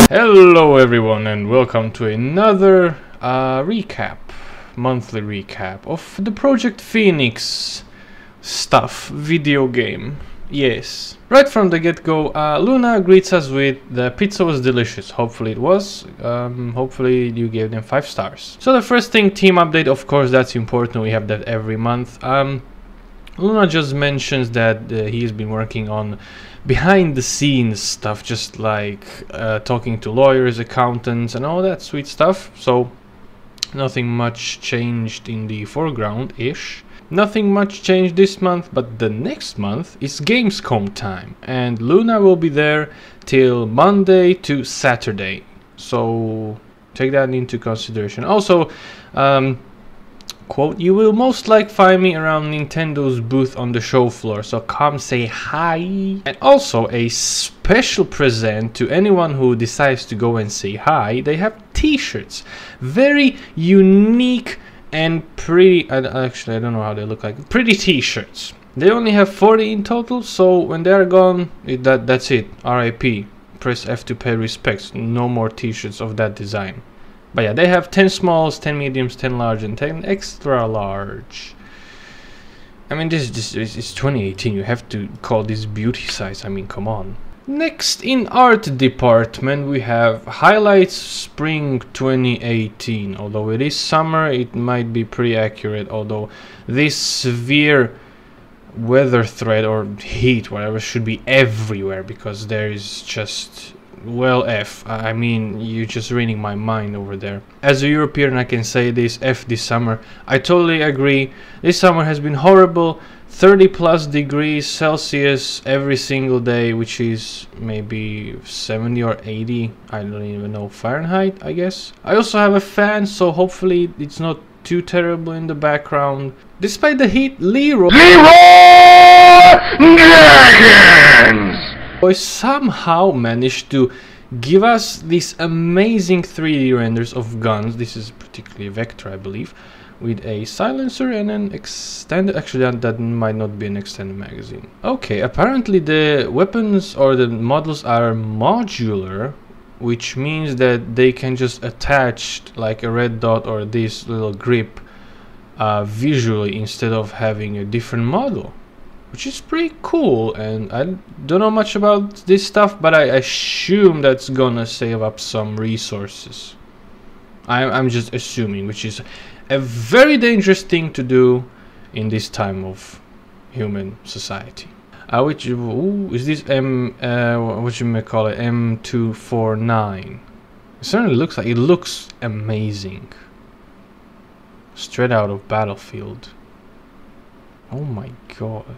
Hello everyone and welcome to another monthly recap of the Project Phoenix stuff, video game. Yes. Right from the get-go, Luna greets us with the pizza was delicious. Hopefully it was. Hopefully you gave them 5 stars. So the first thing, team update, of course, that's important. We have that every month. Luna just mentions that he's been working on behind the scenes stuff, just like talking to lawyers, accountants and all that sweet stuff. So nothing much changed in the foreground-ish. Nothing much changed this month, but the next month is Gamescom time and Luna will be there till Monday to Saturday. So take that into consideration. Also, quote, you will most likely find me around Nintendo's booth on the show floor, so come say hi. And also a special present to anyone who decides to go and say hi. They have t-shirts, very unique and pretty. Actually, I don't know how they look like. Pretty t-shirts. They only have 40 in total, so when they are gone, that's it. RIP. Press F to pay respects. No more t-shirts of that design. But yeah, they have 10 smalls, 10 mediums, 10 large, and 10 extra large. I mean, this is 2018. You have to call this beauty size. I mean, come on. Next, in art department, we have highlights spring 2018. Although it is summer, it might be pretty accurate. Although this severe weather threat or heat, whatever, should be everywhere because there is just... well, F. I mean, you're just reading my mind over there. As a European, I can say this, F this summer. I totally agree. This summer has been horrible. 30 plus degrees Celsius every single day, which is maybe 70 or 80. I don't even know, Fahrenheit, I guess. I also have a fan, so hopefully it's not too terrible in the background. Despite the heat, Leroy somehow managed to give us these amazing 3D renders of guns. This is particularly Vector, I believe, with a silencer and an extended... actually that might not be an extended magazine. Okay, apparently the weapons or the models are modular, which means that they can just attach like a red dot or this little grip visually instead of having a different model, which is pretty cool. And I don't know much about this stuff, but I assume that's gonna save up some resources. I'm just assuming, which is a very dangerous thing to do in this time of human society. Which is this what you may call it, M249? It certainly looks like, it looks amazing, straight out of Battlefield. Oh my god.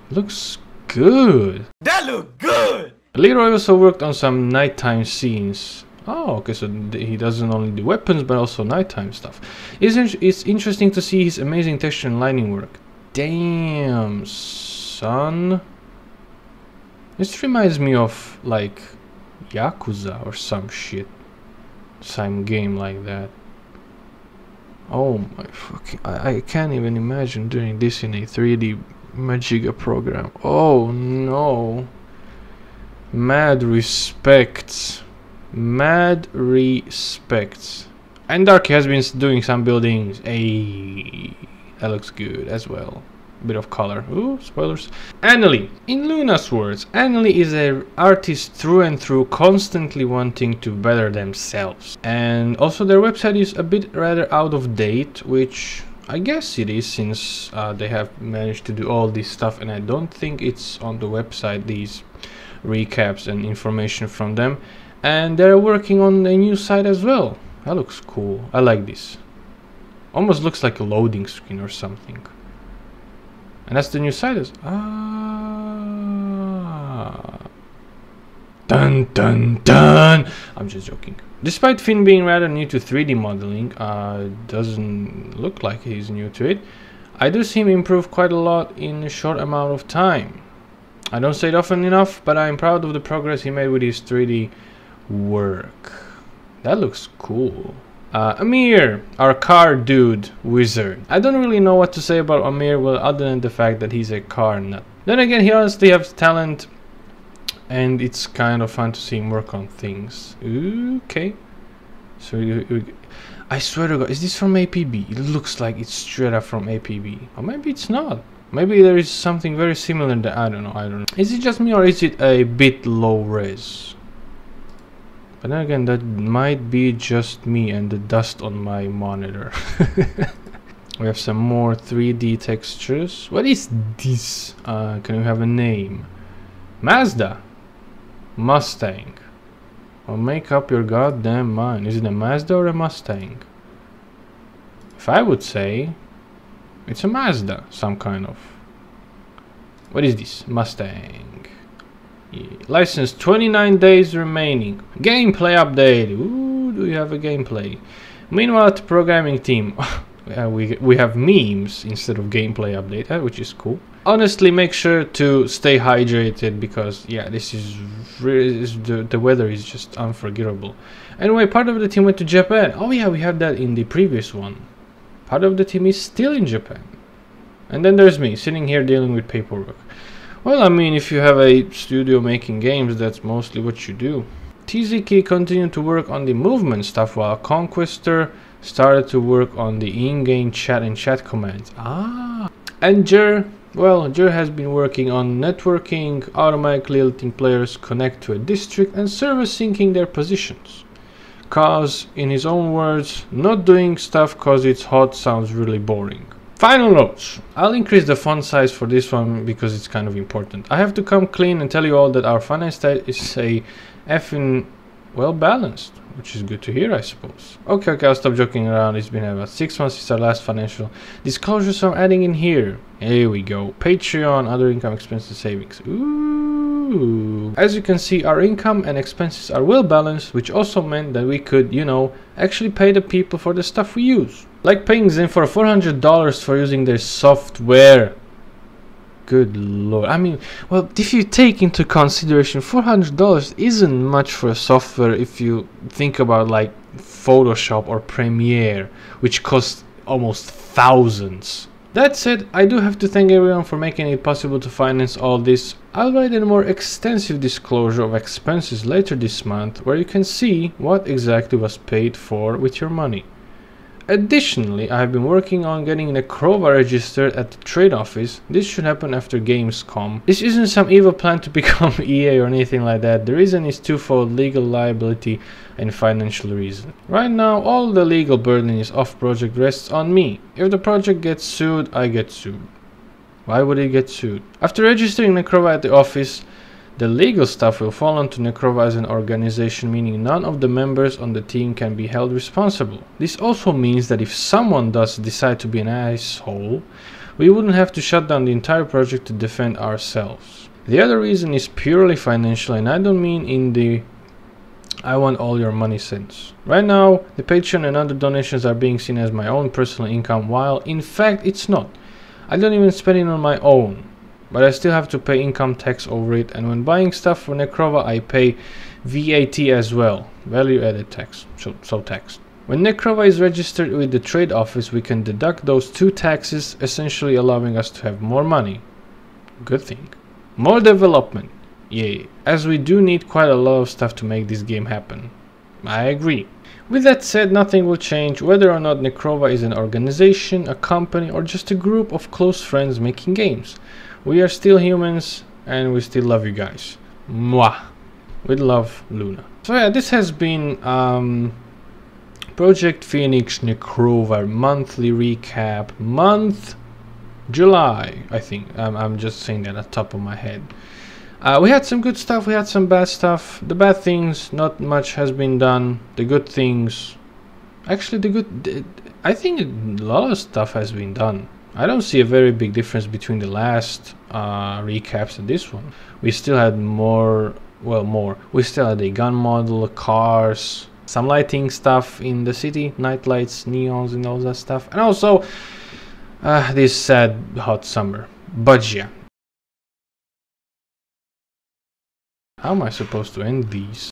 Looks good. That look good. Leroy also worked on some nighttime scenes. Oh, okay, so he doesn't only do weapons but also nighttime stuff. It's interesting to see his amazing texture and lighting work. Damn, son. This reminds me of like Yakuza or some shit. Some game like that. Oh my fucking... I can't even imagine doing this in a 3D Magiga program. Oh no. Mad respects. Mad respects. And Darky has been doing some buildings. Hey, that looks good as well. Bit of color. Ooh, spoilers. Annalie. In Luna's words, Annalie is an artist through and through, constantly wanting to better themselves. And also their website is a bit rather out of date, which I guess it is, since they have managed to do all this stuff, and I don't think it's on the website, these recaps and information from them. And they're working on a new site as well. That looks cool. I like this. Almost looks like a loading screen or something. And that's the new site. Dun dun dun! I'm just joking. Despite Finn being rather new to 3D modeling, doesn't look like he's new to it, I do see him improve quite a lot in a short amount of time. I don't say it often enough, but I'm proud of the progress he made with his 3D work. That looks cool. Amir, our car dude wizard. I don't really know what to say about Amir, well, other than the fact that he's a car nut. Then again, he honestly has talent and it's kind of fun to see him work on things. Okay. So I swear to God, is this from APB? It looks like it's straight up from APB. Or maybe it's not. Maybe there is something very similar that I don't know. Is it just me or is it a bit low res? But then again, that might be just me and the dust on my monitor. We have some more 3D textures. What is this? Can you have a name? Mazda. Mustang. Well, make up your goddamn mind. Is it a Mazda or a Mustang? If I would say, it's a Mazda, some kind of. What is this? Mustang. Yeah. License 29 days remaining. Gameplay update. Ooh, do you have a gameplay? Meanwhile, the programming team. We have memes instead of gameplay update, which is cool. Honestly, make sure to stay hydrated because yeah, this is really, the weather is just unforgettable. Anyway, part of the team went to Japan. Oh yeah, we had that in the previous one. Part of the team is still in Japan. And then there's me sitting here dealing with paperwork. Well, I mean, if you have a studio making games, that's mostly what you do. TZK continued to work on the movement stuff while Conquestor started to work on the in-game chat and chat commands. And Jer, well, Jer has been working on networking, automatically letting players connect to a district and server syncing their positions. Cause, in his own words, not doing stuff cause it's hot sounds really boring. Final notes. I'll increase the font size for this one because it's kind of important. I have to come clean and tell you all that our finance stat is a effing well balanced, which is good to hear, I suppose. Okay, I'll stop joking around. It's been about 6 months since our last financial disclosures. I'm adding in here. Here we go. Patreon, other income, expenses, savings. Ooh. As you can see, our income and expenses are well balanced, which also meant that we could, you know, actually pay the people for the stuff we use. Like paying Zen for $400 for using their software. Good lord. I mean, well, if you take into consideration $400 isn't much for a software if you think about like Photoshop or Premiere, which costs almost thousands. That said, I do have to thank everyone for making it possible to finance all this. I'll write a more extensive disclosure of expenses later this month where you can see what exactly was paid for with your money. Additionally, I have been working on getting Necrova registered at the trade office. This should happen after Gamescom. This isn't some evil plan to become EA or anything like that. The reason is twofold: legal liability and financial reason. Right now, all the legal burden is off project rests on me. If the project gets sued, I get sued. Why would it get sued? After registering Necrova at the office, the legal stuff will fall onto Necrova as an organization, meaning none of the members on the team can be held responsible. This also means that if someone does decide to be an asshole, we wouldn't have to shut down the entire project to defend ourselves. The other reason is purely financial, and I don't mean in the I want all your money sense. Right now, the Patreon and other donations are being seen as my own personal income, while in fact it's not. I don't even spend it on my own. But I still have to pay income tax over it, and when buying stuff for Necrova I pay VAT as well, value added tax, so taxed. When Necrova is registered with the trade office, we can deduct those two taxes, essentially allowing us to have more money. Good thing. More development, yay, as we do need quite a lot of stuff to make this game happen. I agree. With that said, nothing will change whether or not Necrova is an organization, a company, or just a group of close friends making games. We are still humans, and we still love you guys. Mwah! With love, Luna. So yeah, this has been Project Phoenix Necrova monthly recap. Month July, I think. I'm just saying that at the top of my head. We had some good stuff, we had some bad stuff. The bad things, not much has been done. The good things, actually I think a lot of stuff has been done. I don't see a very big difference between the last recaps and this one. We still had more. We still had a gun model, cars, some lighting stuff in the city, night lights, neons and all that stuff. And also this sad hot summer. But yeah. How am I supposed to end these?